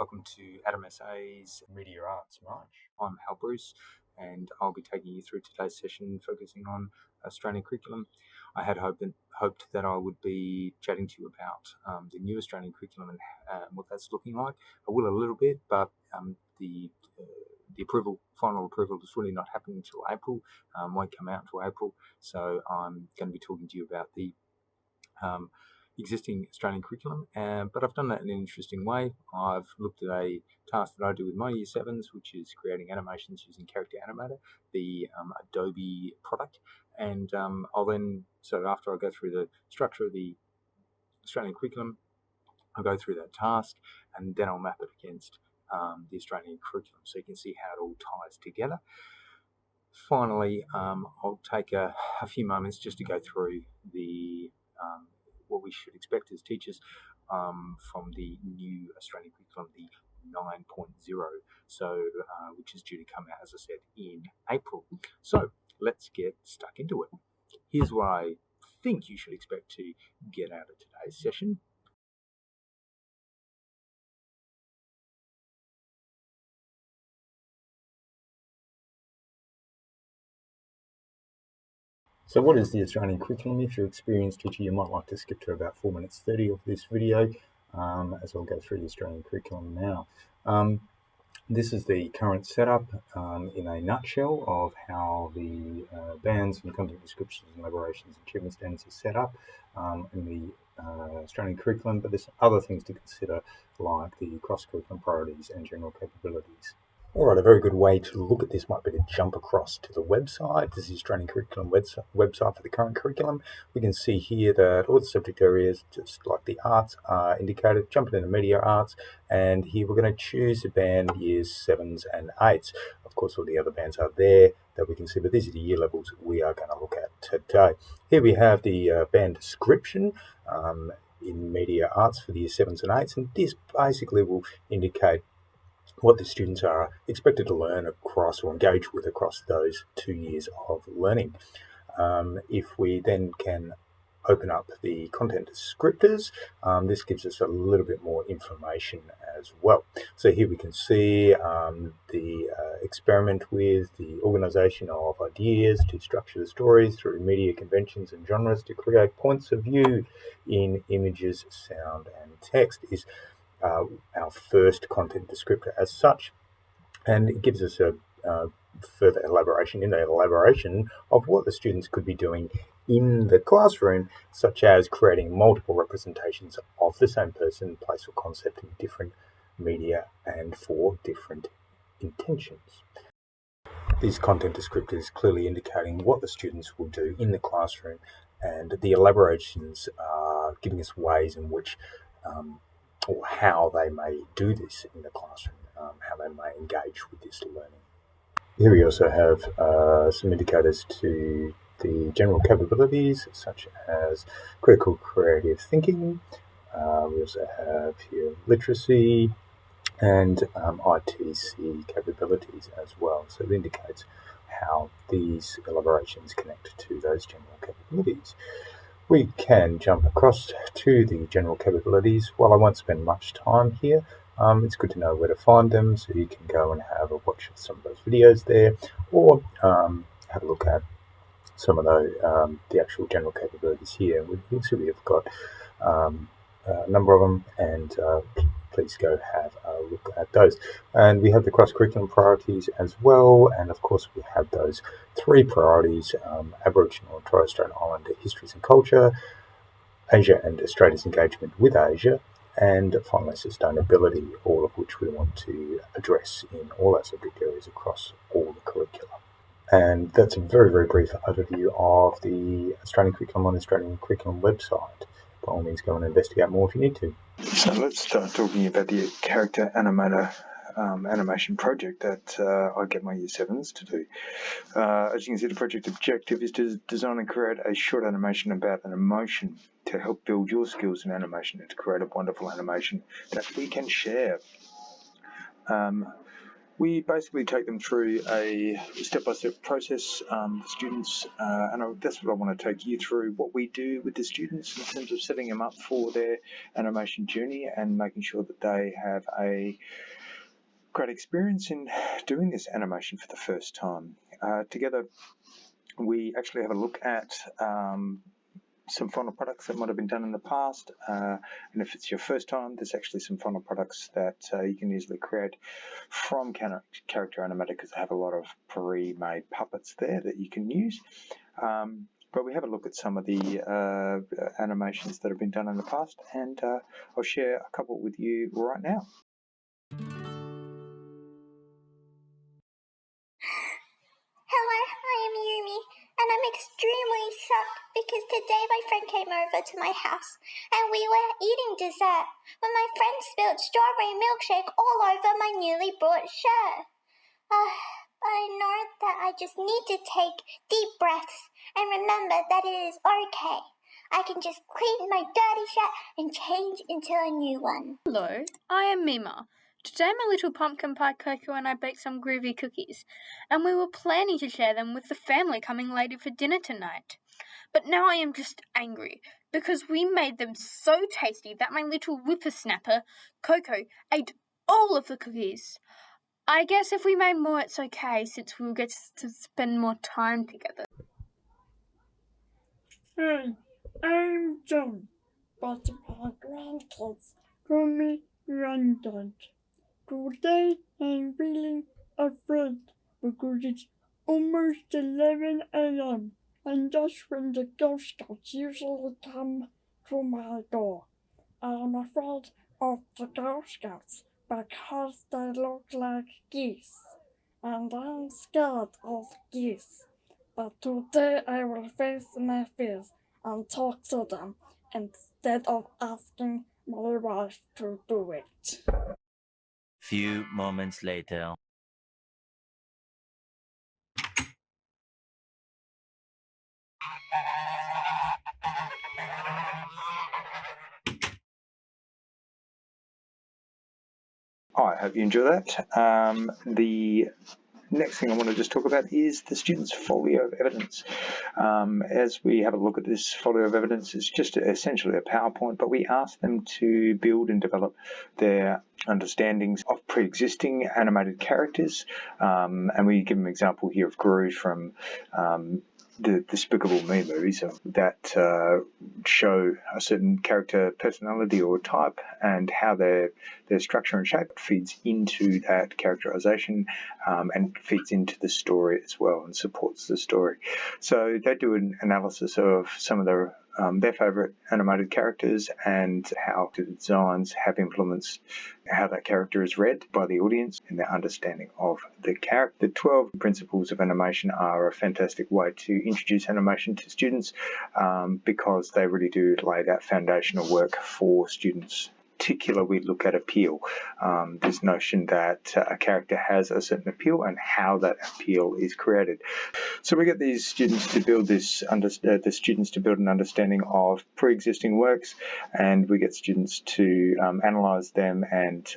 Welcome to Adam SA's Media Arts March. I'm Hal Bruce, and I'll be taking you through today's session focusing on Australian curriculum. I had hoped that I would be chatting to you about the new Australian curriculum and what that's looking like. I will a little bit, but the final approval is really not happening until April, won't come out until April, so I'm going to be talking to you about the existing Australian curriculum, but I've done that in an interesting way. I've looked at a task that I do with my Year 7s, which is creating animations using Character Animator, the Adobe product, and so after I go through the structure of the Australian curriculum, I'll go through that task, and then I'll map it against the Australian curriculum, so you can see how it all ties together. Finally, I'll take a few moments just to go through the what we should expect as teachers from the new Australian curriculum, the 9.0, which is due to come out, as I said, in April. So let's get stuck into it. Here's what I think you should expect to get out of today's session. So what is the Australian curriculum? If you're an experienced teacher, you might like to skip to about 4 minutes 30 of this video, as I'll go through the Australian curriculum now. This is the current setup in a nutshell of how the bands and content descriptions and elaborations and achievement standards are set up in the Australian curriculum, but there's other things to consider like the cross-curriculum priorities and general capabilities. All right, a very good way to look at this might be to jump across to the website. This is the Australian Curriculum website for the current curriculum. We can see here that all the subject areas, just like the arts, are indicated. Jumping into media arts, and here we're going to choose the band Years 7s and 8s. Of course, all the other bands are there that we can see, but these are the year levels we are going to look at today. Here we have the band description in media arts for the Year 7s and 8s, and this basically will indicate what the students are expected to learn across or engage with across those 2 years of learning. If we then can open up the content descriptors, this gives us a little bit more information as well. So here we can see the experiment with the organisation of ideas to structure the stories through media conventions and genres to create points of view in images, sound and text is our first content descriptor as such, and it gives us a further elaboration of what the students could be doing in the classroom, such as creating multiple representations of the same person, place or concept in different media and for different intentions. These content descriptors clearly indicating what the students will do in the classroom, and the elaborations are giving us ways in which or how they may do this in the classroom, how they may engage with this learning. Here we also have some indicators to the general capabilities, such as critical creative thinking. We also have here literacy and ITC capabilities as well. So it indicates how these elaborations connect to those general capabilities. We can jump across to the general capabilities. While I won't spend much time here, it's good to know where to find them, so you can go and have a watch of some of those videos there, or have a look at some of the actual general capabilities here. We can see we've got a number of them, and please go have a look at those. And we have the cross-curriculum priorities as well, and of course we have those 3 priorities: Aboriginal and Torres Strait Islander histories and culture, Asia and Australia's engagement with Asia, and finally sustainability, all of which we want to address in all our subject areas across all the curricula. And that's a very, very brief overview of the Australian curriculum on the Australian curriculum website. By all means, go and investigate more if you need to. So let's start talking about the Character Animator animation project that I get my Year 7s to do. As you can see, the project objective is to design and create a short animation about an emotion to help build your skills in animation and to create a wonderful animation that we can share. We basically take them through a step-by-step process, the students, and that's what I want to take you through, what we do with the students in terms of setting them up for their animation journey and making sure that they have a great experience in doing this animation for the first time. Together, we actually have a look at some final products that might have been done in the past, and if it's your first time, there's actually some final products that you can easily create from Character Animator, because they have a lot of pre-made puppets there that you can use. But we have a look at some of the animations that have been done in the past, and I'll share a couple with you right now. Hello, I am Yumi, and I'm extremely shocked because today my friend came over to my house and we were eating dessert when my friend spilled strawberry milkshake all over my newly bought shirt. I know that I just need to take deep breaths and remember that it is okay. I can just clean my dirty shirt and change into a new one. Hello, I am Mima. Today my little pumpkin pie Coco and I baked some groovy cookies, and we were planning to share them with the family coming later for dinner tonight. But now I am just angry, because we made them so tasty that my little whippersnapper, Coco, ate all of the cookies. I guess if we made more it's okay, since we'll get to spend more time together. Hi, I'm John, but my grandkids call me Granddad. Today I'm feeling afraid because it's almost 11 a.m. and that's when the Girl Scouts usually come to my door. I'm afraid of the Girl Scouts because they look like geese, and I'm scared of geese. But today I will face my fears and talk to them instead of asking my wife to do it. Few moments later. I hope you enjoy that. The next thing I want to just talk about is the students' folio of evidence. As we have a look at this folio of evidence, it's just essentially a PowerPoint, but we ask them to build and develop their understandings of pre-existing animated characters, and we give them an example here of Gru from the Despicable Me movies that show a certain character personality or type, and how their structure and shape feeds into that characterization and feeds into the story as well and supports the story. So they do an analysis of some of their favourite animated characters and how the designs have influenced how that character is read by the audience and their understanding of the character. The 12 principles of animation are a fantastic way to introduce animation to students because they really do lay that foundational work for students. Particular, we look at appeal. This notion that a character has a certain appeal and how that appeal is created. So we get these students to build an understanding of pre-existing works, and we get students to analyse them and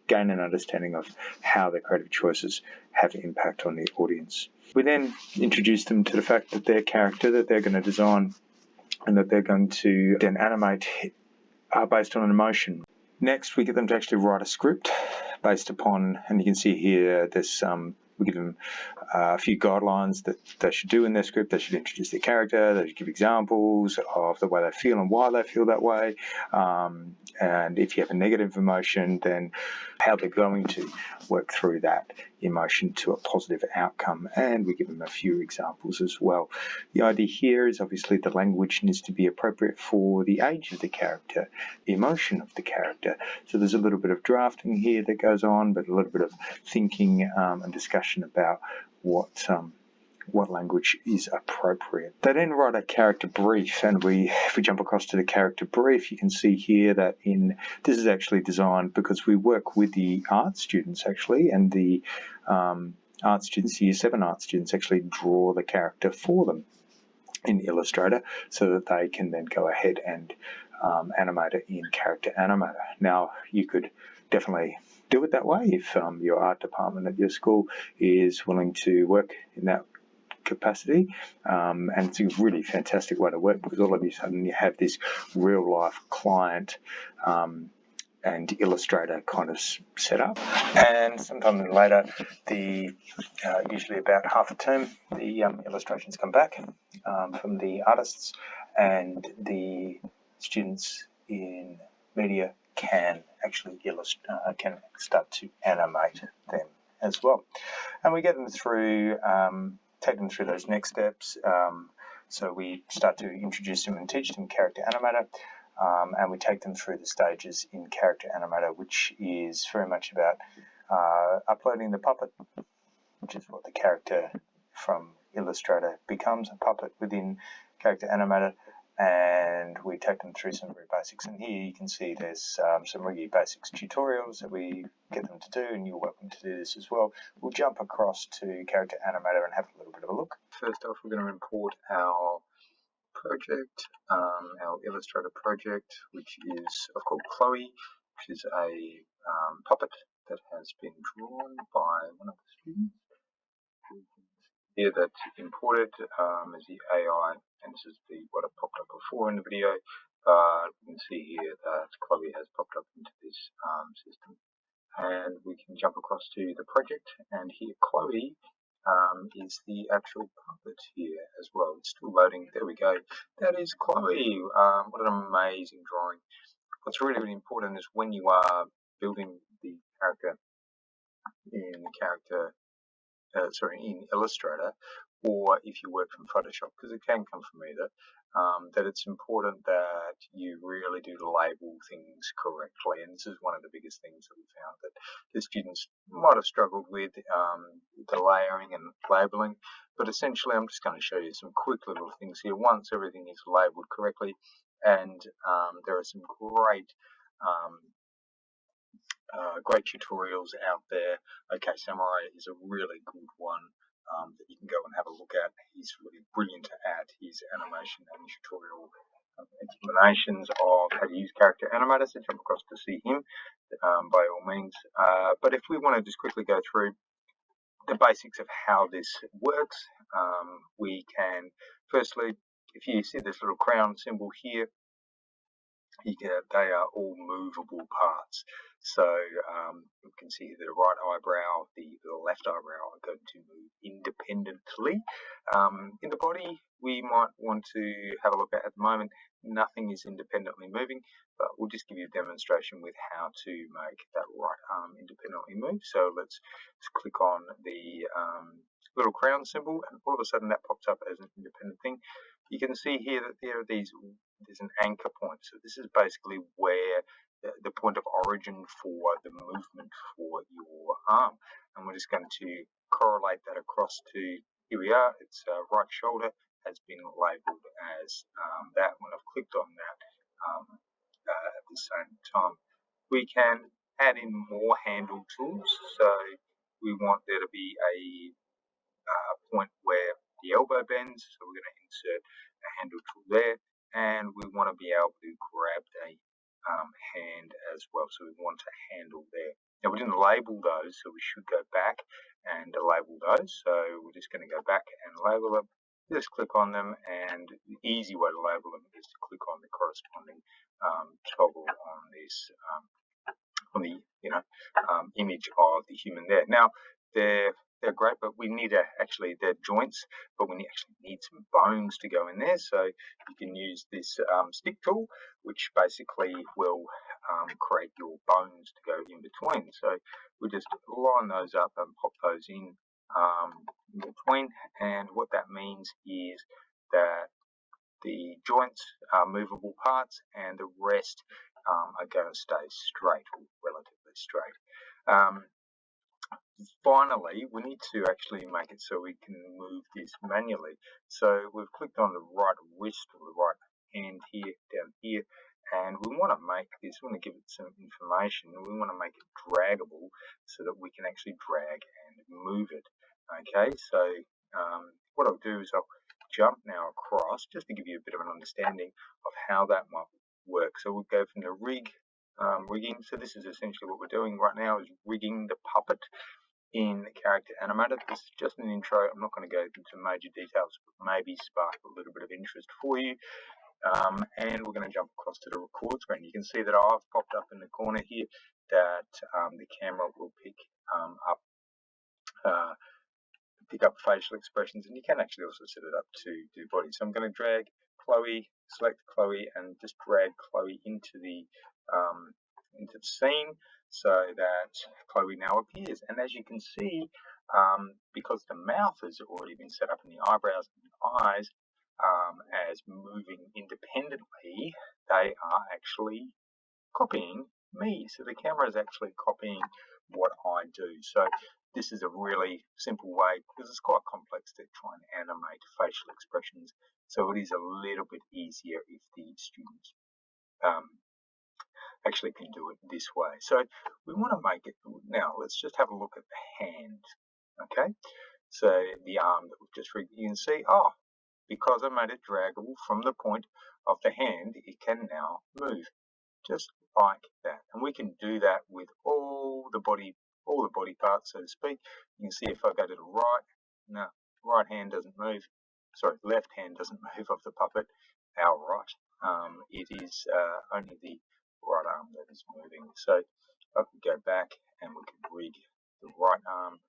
gain an understanding of how their creative choices have an impact on the audience. We then introduce them to the fact that their character that they're going to design and that they're going to then animate are based on an emotion. Next, we get them to actually write a script based upon, and you can see here there's we give them a few guidelines that they should do in their script. They should introduce their character, they should give examples of the way they feel and why they feel that way. And if you have a negative emotion, then how they're going to work through that emotion to a positive outcome. And we give them a few examples as well. The idea here is obviously the language needs to be appropriate for the age of the character, the emotion of the character. So there's a little bit of drafting here that goes on, but a little bit of thinking and discussion about what language is appropriate. They then write a character brief, and if we jump across to the character brief, you can see here that this is actually designed because we work with the art students actually, and the art students, the Year 7 art students actually draw the character for them in Illustrator so that they can then go ahead and Animator in Character Animator. Now, you could definitely do it that way if your art department at your school is willing to work in that capacity, and it's a really fantastic way to work because all of a sudden you have this real life client and illustrator kind of set up, and sometime later, usually about half a term, the illustrations come back from the artists, and the students in media can actually can start to animate them as well, and we get them through. Take them through those next steps. So we start to introduce them and teach them Character Animator, and we take them through the stages in Character Animator, which is very much about uploading the puppet, which is what the character from Illustrator becomes, a puppet within Character Animator, and we take them through some very basics. And here you can see there's some really basics tutorials that we get them to do, and you're welcome to do this as well. We'll jump across to Character Animator and have a little bit of a look. First off, we're going to import our project, our Illustrator project, which is called Chloe, which is a puppet that has been drawn by one of the students. Here that's imported is the AI, and this is what I popped up before in the video. You can see here that Chloe has popped up into this system, and we can jump across to the project, and here Chloe is the actual puppet here as well. It's still loading. There we go. That is Chloe. What an amazing drawing. What's really, really important is when you are building the character in in Illustrator, or if you work from Photoshop, because it can come from either, that it's important that you really do label things correctly. And this is one of the biggest things that we found that the students might have struggled with, the layering and labeling. But essentially, I'm just going to show you some quick little things here. Once everything is labeled correctly, and there are some great great tutorials out there. OK Samurai is a really good one that you can go and have a look at. He's really brilliant at his animation and tutorial explanations of how to use Character Animator, so jump across to see him by all means. But if we want to just quickly go through the basics of how this works, we can firstly, if you see this little crown symbol here, they are all movable parts. So you can see the right eyebrow, the left eyebrow are going to move independently. In the body, we might want to have a look at the moment. Nothing is independently moving, but we'll just give you a demonstration with how to make that right arm independently move. So let's click on the little crown symbol, and all of a sudden that pops up as an independent thing. You can see here that there's an anchor point. So this is basically where the point of origin for the movement for your arm. And we're just going to correlate that across to, here we are, its right shoulder has been labelled as that. When I've clicked on that at the same time, we can add in more handle tools. So we want there to be a point where the elbow bends, so we're going to insert a handle tool there, and we want to be able to grab a hand as well, so we want a handle there. Now we didn't label those, so we should go back and label those. So we're just going to go back and label them. Just click on them, and the easy way to label them is to click on the corresponding toggle on this on the image of the human there. Now they're great, but we need they're joints, but we actually need some bones to go in there. So you can use this stick tool, which basically will create your bones to go in between. So we just line those up and pop those in between, and what that means is that the joints are movable parts, and the rest are going to stay straight, or relatively straight. Finally, we need to actually make it so we can move this manually. So we've clicked on the right wrist or the right hand here, down here, and we want to make this, we want to give it some information. We want to make it draggable so that we can actually drag and move it. Okay, so what I'll do is I'll jump now across just to give you a bit of an understanding of how that might work. So we'll go from the rigging. So this is essentially what we're doing right now, is rigging the puppet in Character Animator. This is just an intro. I'm not going to go into major details, but maybe spark a little bit of interest for you. And we're going to jump across to the record screen. You can see that I've popped up in the corner here that the camera will pick up facial expressions, and you can actually also set it up to do body. So I'm going to drag Chloe, select Chloe, and just drag Chloe into the scene so that Chloe now appears. And as you can see, because the mouth has already been set up in the eyebrows and the eyes as moving independently, they are actually copying me. So the camera is actually copying what I do. So this is a really simple way, because it's quite complex to try and animate facial expressions. So it is a little bit easier if the students actually can do it this way. So we want to make it, now let's just have a look at the hand. Okay, so the arm that we've just rigged, you can see, because I made it draggable from the point of the hand, it can now move just like that. And we can do that with all the body parts, so to speak. You can see if I go to the right, no, right hand doesn't move. Sorry, left hand doesn't move off the puppet. Our right, it is only the right arm that is moving. So I can go back and we can rig the right arm,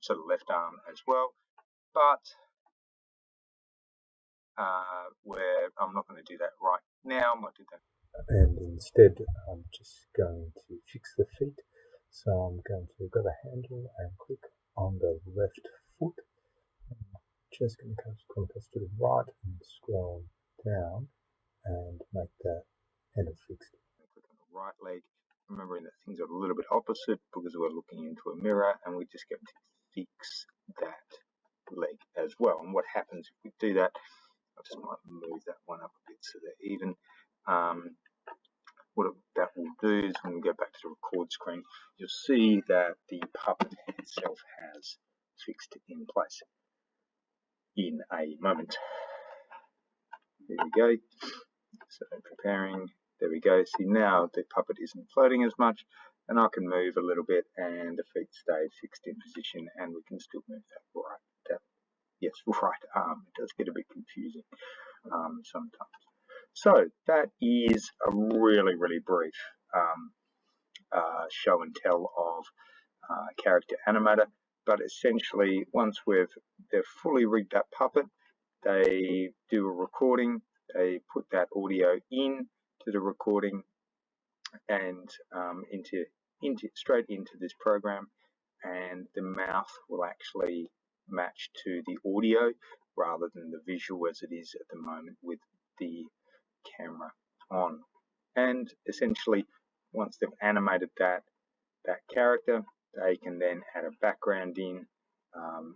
so the left arm as well. But where I'm not going to do that right now, I might do that. And instead I'm just going to fix the feet. So I'm going to grab a handle and click on the left foot. I'm just going to compress to the right and scroll down and make that handle fixed. Click on the right leg, remembering that things are a little bit opposite because we're looking into a mirror, and we're just going to fix that leg as well. And what happens if we do that, I just might move that one up a bit so they're even. What that will do is when we go back to the record screen, you'll see that the puppet itself has fixed in place in a moment. There we go. So preparing, there we go. See, now the puppet isn't floating as much, and I can move a little bit and the feet stay fixed in position, and we can still move that right arm. It does get a bit confusing sometimes. So that is a really, really brief show and tell of Character Animator. But essentially, once they've fully rigged that puppet, they do a recording, they put that audio in to the recording and straight into this program, and the mouth will actually match to the audio rather than the visual as it is at the moment with the camera on. And essentially, once they've animated that character, they can then add a background in,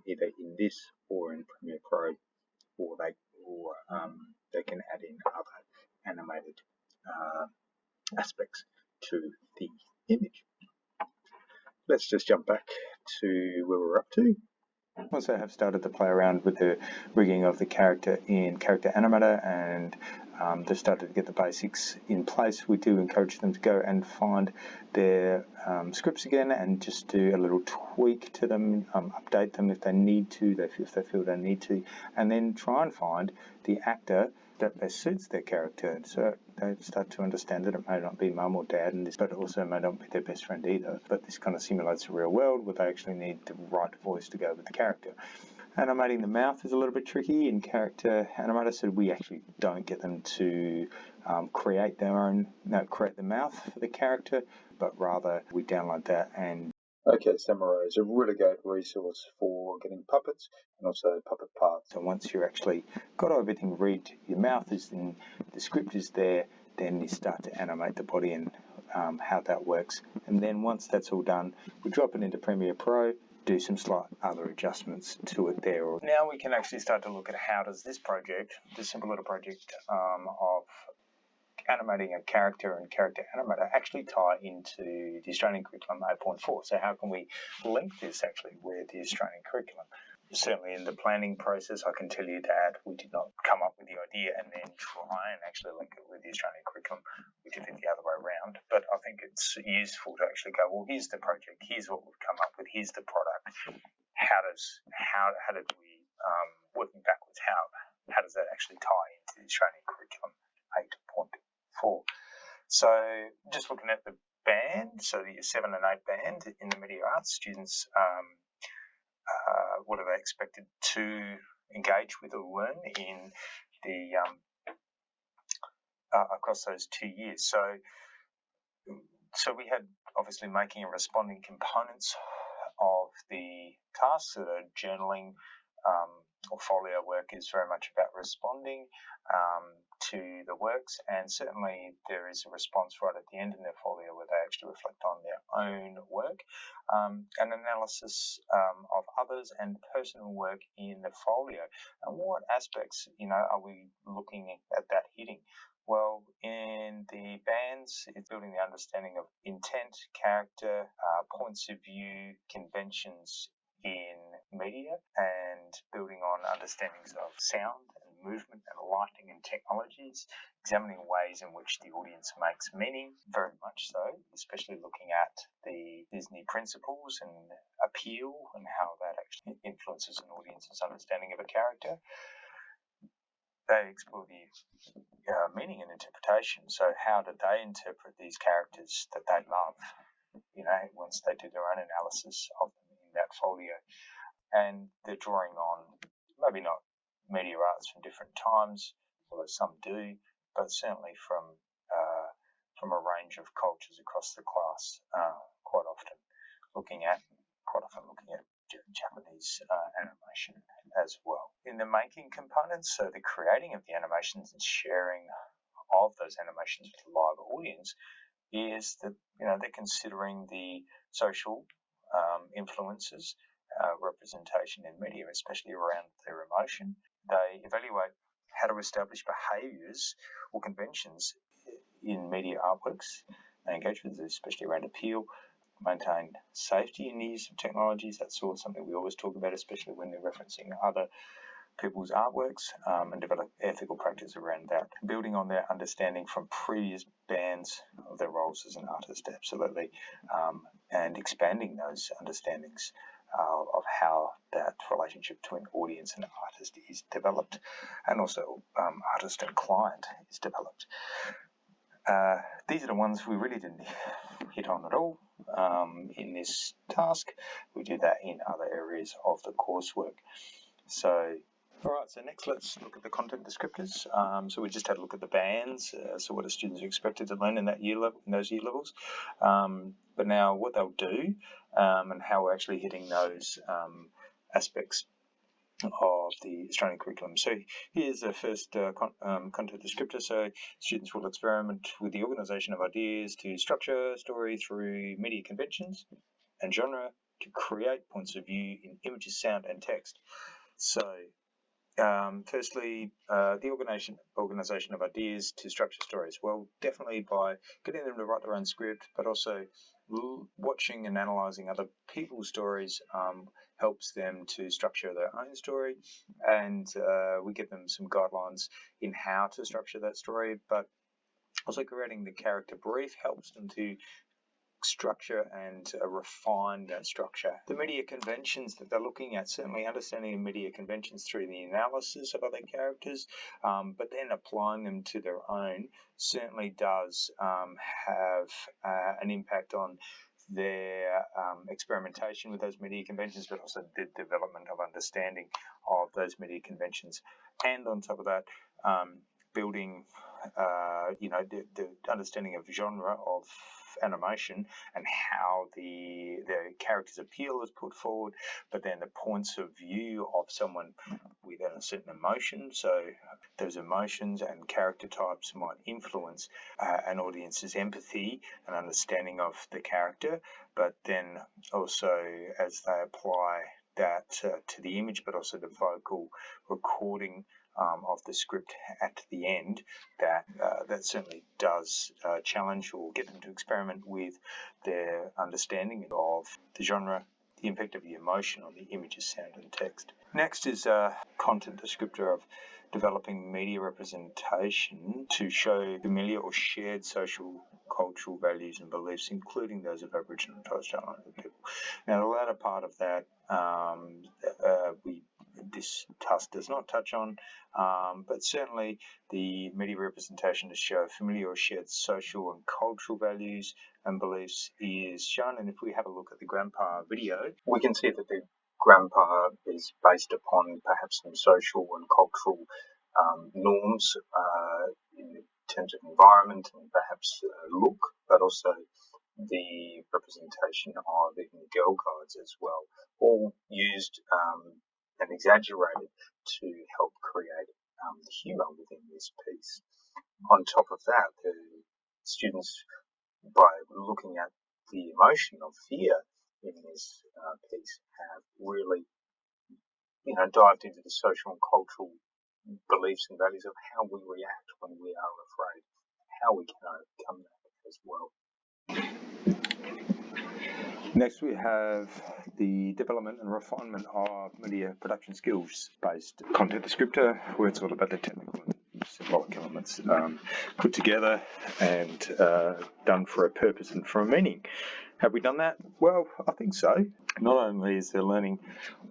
either in this or in Premiere Pro, or they can add in other animated aspects to the image. Let's just jump back to where we're up to. Once they have started to play around with the rigging of the character in Character Animator and they've started to get the basics in place, we do encourage them to go and find their scripts again and just do a little tweak to them, update them if they need to, if they feel they need to, and then try and find the actor that best suits their character. So they start to understand that it may not be mum or dad, but it also may not be their best friend either. But this kind of simulates the real world where they actually need the right voice to go with the character. Animating the mouth is a little bit tricky in Character Animator, so we actually don't get them to create the mouth for the character, but rather we download that. And okay, Samurai is a really great resource for getting puppets and also puppet parts. And once you've actually got everything rigged, your mouth is in, the script is there, then you start to animate the body and how that works. And then once that's all done, we drop it into Premiere Pro, do some slight other adjustments to it there. Now we can actually start to look at how does this simple little project of animating a character and Character Animator actually tie into the Australian Curriculum 8.4. So how can we link this actually with the Australian curriculum? certainly in the planning process, I can tell you that we did not come up with the idea and then try and actually link it with the Australian curriculum. We did it the other way around. But I think it's useful to actually go, well, here's the project, here's what we've come up with, here's the product. How did we, working backwards, how does that actually tie into the Australian curriculum 8.4? So just looking at the band, so the year 7 and 8 band in the media arts, students, what are they expected to engage with or learn in the across those 2 years? So we had obviously making and responding components of the tasks. So the journaling or folio work is very much about responding to the works, and certainly there is a response right at the end in their folio where they actually reflect on their own work, an analysis of others, and personal work in the folio. And what aspects, are we looking at that hitting? Well, in the bands, it's building the understanding of intent, character, points of view, conventions in media, and building on understandings of sound and movement and lighting and technologies, examining ways in which the audience makes meaning, very much so, especially looking at the Disney principles and appeal and how that actually influences an audience's understanding of a character. They explore the meaning and interpretation. So how do they interpret these characters that they love, once they do their own analysis of them in that folio? And they're drawing on maybe not media arts from different times, although some do, but certainly from a range of cultures across the class, quite often looking at Japanese animation as well. In the making components, so the creating of the animations and sharing of those animations with a live audience, is that they're considering the social influences, representation in media, especially around their emotion. They evaluate how to establish behaviours or conventions in media artworks. They engage with this, especially around appeal, maintain safety in the use of technologies. That's sort of something we always talk about, especially when they're referencing other people's artworks, and develop ethical practice around that, building on their understanding from previous bands of their roles as an artist, absolutely, and expanding those understandings of how that relationship between audience and artist is developed, and also artist and client is developed. These are the ones we really didn't hit on at all in this task. We do that in other areas of the coursework. So, all right, so next let's look at the content descriptors. So we just had a look at the bands, so what the students are expected to learn in that in those year levels. But now what they'll do, and how we're actually hitting those aspects of the Australian curriculum. So here's the first content descriptor. So students will experiment with the organisation of ideas to structure story through media conventions and genre to create points of view in images, sound and text. So firstly, the organisation of ideas to structure stories. Well, definitely by getting them to write their own script, but also watching and analysing other people's stories helps them to structure their own story, and we give them some guidelines in how to structure that story, but also creating the character brief helps them to structure and refine that structure. The media conventions that they're looking at, certainly understanding the media conventions through the analysis of other characters, but then applying them to their own certainly does have an impact on their experimentation with those media conventions, but also the development of understanding of those media conventions. And on top of that, building, the understanding of genre of animation and how the character's appeal is put forward, but then the points of view of someone with a certain emotion. So those emotions and character types might influence an audience's empathy and understanding of the character, but then also as they apply that to the image, but also the vocal recording of the script at the end, that certainly does challenge or get them to experiment with their understanding of the genre, the effect of the emotion on the images, sound and text. Next is a content descriptor of developing media representation to show familiar or shared social, cultural values and beliefs, including those of Aboriginal and Torres Strait Islander people. Now, the latter part of that this task does not touch on, but certainly the media representation to show familiar or shared social and cultural values and beliefs is shown. And if we have a look at the grandpa video, we can see that the grandpa is based upon perhaps some social and cultural norms in terms of environment and perhaps look, but also the representation of even girl guides as well, all used and exaggerated to help create the humour within this piece. On top of that, the students, by looking at the emotion of fear in this piece, have really dived into the social and cultural beliefs and values of how we react when we are afraid, how we can overcome that as well. Next, we have the development and refinement of media production skills-based content descriptor, where it's all about the technical and symbolic elements put together and done for a purpose and for a meaning. Have we done that? Well, I think so. Not only is there learning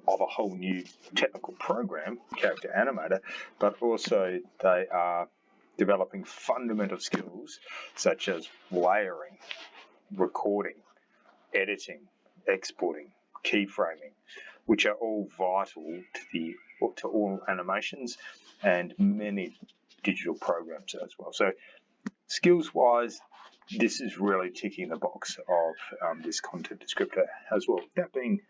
of a whole new technical program, Character Animator, but also they are developing fundamental skills such as layering, recording, editing, exporting, keyframing, which are all vital to all animations and many digital programs as well. So skills-wise, this is really ticking the box of this content descriptor as well. That being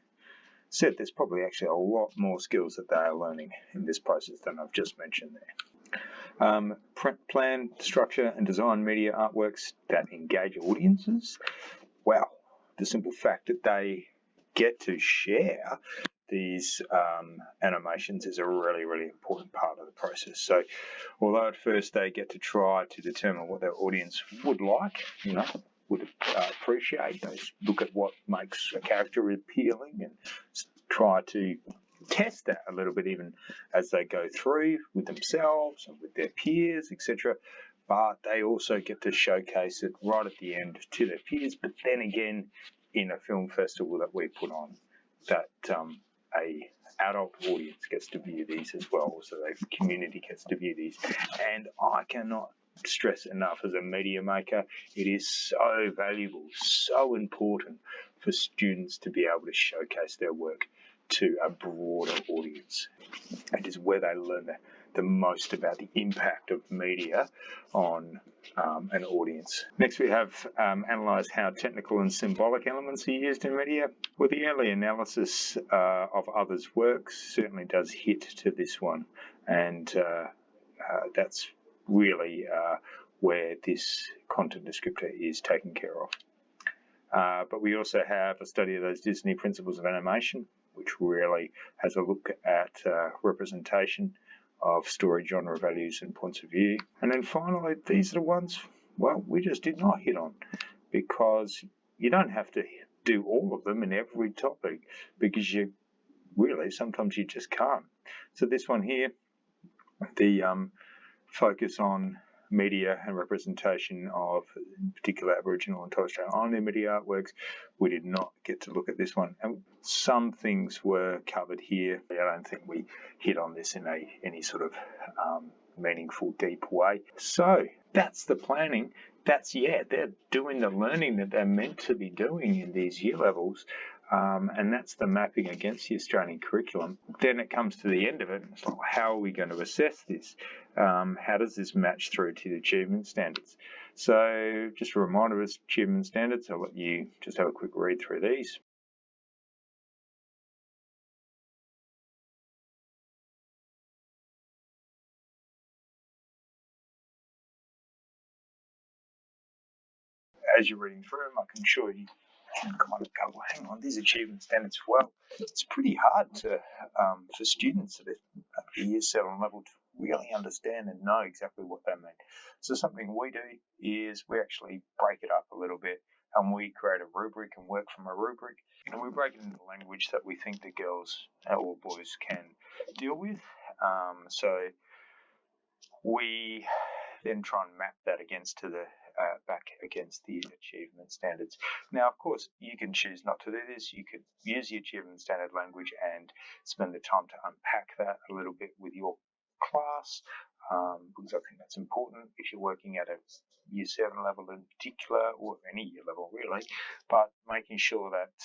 said, there's probably actually a lot more skills that they are learning in this process than I've just mentioned there. Plan, structure and design media artworks that engage audiences. Wow, the simple fact that they get to share these animations is a really, really important part of the process. So although at first they get to try to determine what their audience would like, would appreciate, they look at what makes a character appealing and try to test that a little bit even as they go through with themselves and with their peers, etc. But they also get to showcase it right at the end to their peers, but then again in a film festival that we put on, that a adult audience gets to view these as well, so the community gets to view these. And I cannot stress enough, as a media maker, it is so valuable, so important for students to be able to showcase their work to a broader audience. It is where they learn the most about the impact of media on an audience. Next, we have analysed how technical and symbolic elements are used in media. Well, the early analysis of others' works certainly does hit to this one, and that's really where this content descriptor is taken care of. But we also have a study of those Disney principles of animation, which really has a look at representation of story genre values and points of view. And then finally, these are the ones, well, we just did not hit on, because you don't have to do all of them in every topic, because sometimes you just can't. So this one here, the focus on media and representation of particular Aboriginal and Torres Strait Islander media artworks, we did not get to look at this one. And some things were covered here. I don't think we hit on this in any sort of meaningful, deep way. So that's the planning. They're doing the learning that they're meant to be doing in these year levels. And that's the mapping against the Australian curriculum. Then it comes to the end of it, and it's like, how are we going to assess this? How does this match through to the achievement standards? So just a reminder of achievement standards. I'll let you just have a quick read through these. As you're reading through them, I can assure you can kind of go, well, hang on, these achievement standards, well, it's pretty hard to for students at the year 7 level to really understand and know exactly what they mean. So something we do is we actually break it up a little bit and we create a rubric and work from a rubric. And we break it into language that we think the girls or boys can deal with. So we then try and map that back against the achievement standards. Now, of course, you can choose not to do this. You could use the achievement standard language and spend the time to unpack that a little bit with your class, because I think that's important if you're working at a Year 7 level in particular, or any year level really, but making sure that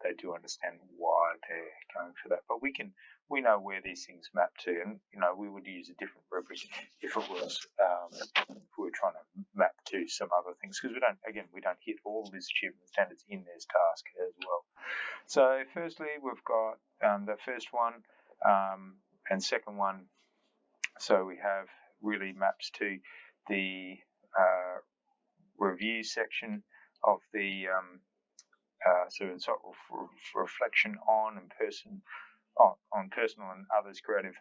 they do understand why they're going for that. But we know where these things map to, and we would use a different rubric if it was if we were trying to map to some other things, because we don't hit all these achievement standards in this task as well. So firstly, we've got the first one and second one. So we have really maps to the review section of the so it's sort of reflection on personal and others' creative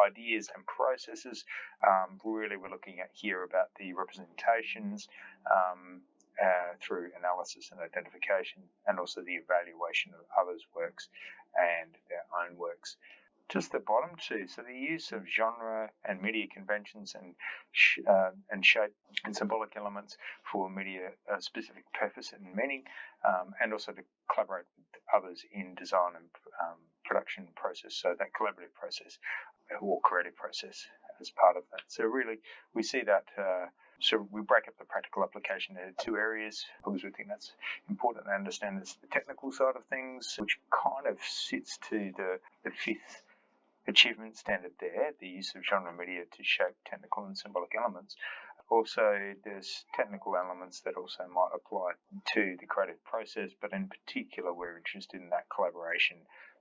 ideas and processes. Really, we're looking at here about the representations through analysis and identification, and also the evaluation of others' works and their own works. Just the bottom two, so the use of genre and media conventions and shape and symbolic elements for media specific purpose and meaning, and also to collaborate with others in design and production process, so that collaborative process or creative process as part of that. So really, we see that. So we break up the practical application into two areas because we think that's important to understand. It's the technical side of things, which kind of sits to the fifth achievement standard there, the use of genre media to shape technical and symbolic elements. Also, there's technical elements that also might apply to the creative process, but in particular, we're interested in that collaboration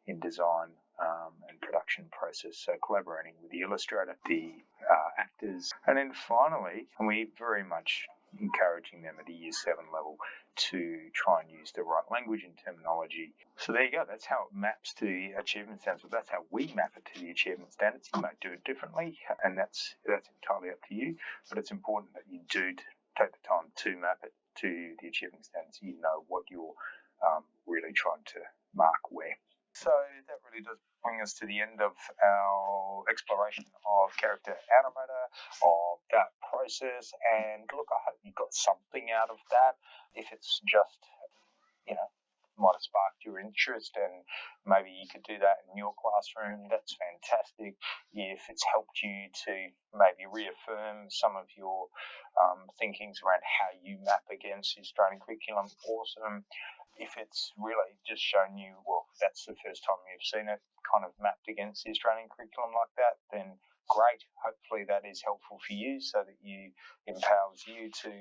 in design and production process. So collaborating with the illustrator, the actors, and then finally, and we very much encouraging them at a Year 7 level to try and use the right language and terminology. So there you go. That's how it maps to the achievement standards. That's how we map it to the achievement standards. You might do it differently, and that's entirely up to you. But it's important that you do take the time to map it to the achievement standards. You know what you're really trying to mark where. So that really does bring us to the end of our exploration of Character Animator, of that process. And look, I hope you got something out of that. If it's just, might have sparked your interest and maybe you could do that in your classroom, that's fantastic. If it's helped you to maybe reaffirm some of your thinkings around how you map against the Australian curriculum, awesome. If it's really just shown you, well, that's the first time you've seen it kind of mapped against the Australian curriculum like that, then great. Hopefully that is helpful for you so that empowers you to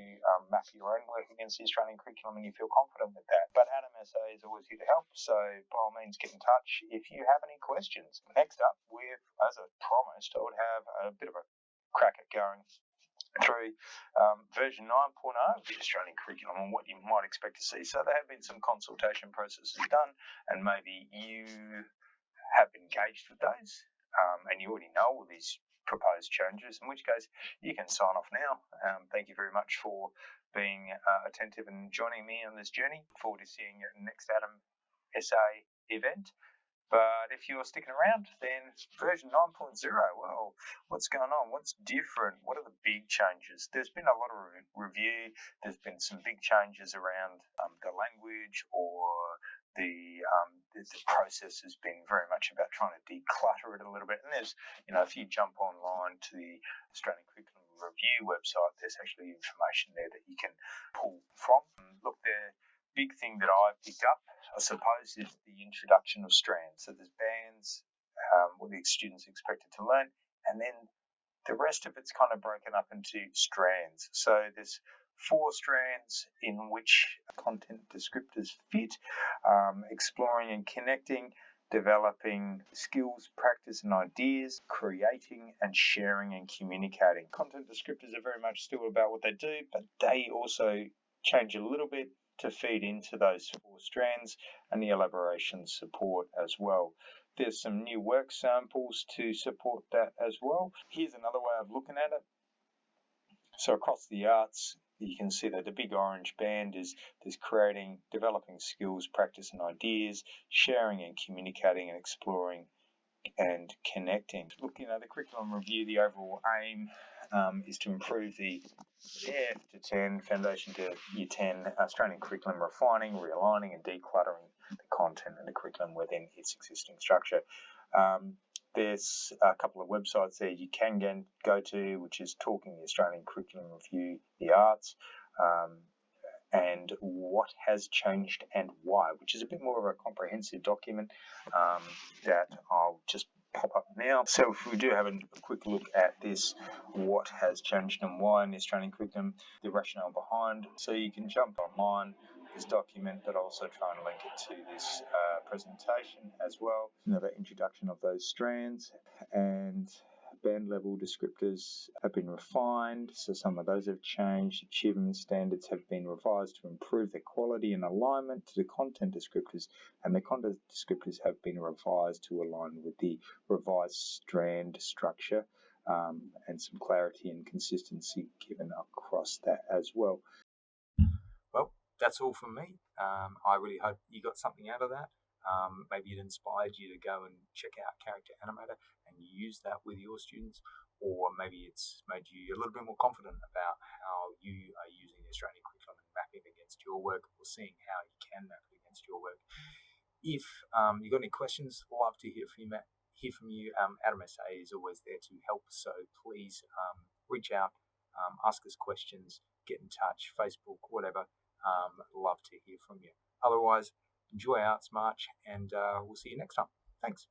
map your own work against the Australian curriculum and you feel confident with that. But Adam SA is always here to help, so by all means get in touch if you have any questions. Next up, as I promised, I would have a bit of a crack at going through version 9.0 of the Australian curriculum and what you might expect to see. So there have been some consultation processes done, and maybe you have engaged with those and you already know all these proposed changes, in which case you can sign off now. Thank you very much for being attentive and joining me on this journey. Look forward to seeing you at the next Adam SA event. But if you're sticking around, then version 9.0, well, what's going on? What's different? What are the big changes? There's been a lot of review. There's been some big changes around the language, or the process has been very much about trying to declutter it a little bit. And there's, if you jump online to the Australian Curriculum Review website, there's actually information there that you can pull from. Look, the big thing that I've picked up, I suppose, is the introduction of strands. So there's bands, what the students expected to learn, and then the rest of it's kind of broken up into strands. So there's 4 strands in which content descriptors fit, exploring and connecting, developing skills, practice and ideas, creating and sharing and communicating. Content descriptors are very much still about what they do, but they also change a little bit to feed into those 4 strands, and the elaboration support as well. There's some new work samples to support that as well. Here's another way of looking at it. So across the arts, You can see that the big orange band is there's creating, developing skills, practice and ideas, sharing and communicating and exploring and connecting. Looking at the curriculum review, the overall aim is to improve the F to 10, Foundation to Year 10 Australian curriculum, refining, realigning and decluttering the content and the curriculum within its existing structure. There's a couple of websites there you can go to, which is Talking the Australian Curriculum Review, the Arts, and What Has Changed and Why, which is a bit more of a comprehensive document that I'll just pop up now. So if we do have a quick look at this, what has changed and why in the Australian curriculum, the rationale behind, so you can jump online this document, but also try and link it to this presentation as well. Another introduction of those strands, and band level descriptors have been refined, so some of those have changed. Achievement standards have been revised to improve their quality and alignment to the content descriptors, and the content descriptors have been revised to align with the revised strand structure, and some clarity and consistency given across that as well. Well, that's all from me. I really hope you got something out of that. Maybe it inspired you to go and check out Character Animator and use that with your students, or maybe it's made you a little bit more confident about how you are using the Australian curriculum and mapping it against your work, or seeing how you can map it against your work. If you've got any questions, love to hear from you. Adam SA is always there to help, so please reach out, ask us questions, get in touch, Facebook, whatever. Love to hear from you. Otherwise, enjoy Arts March, and we'll see you next time. Thanks.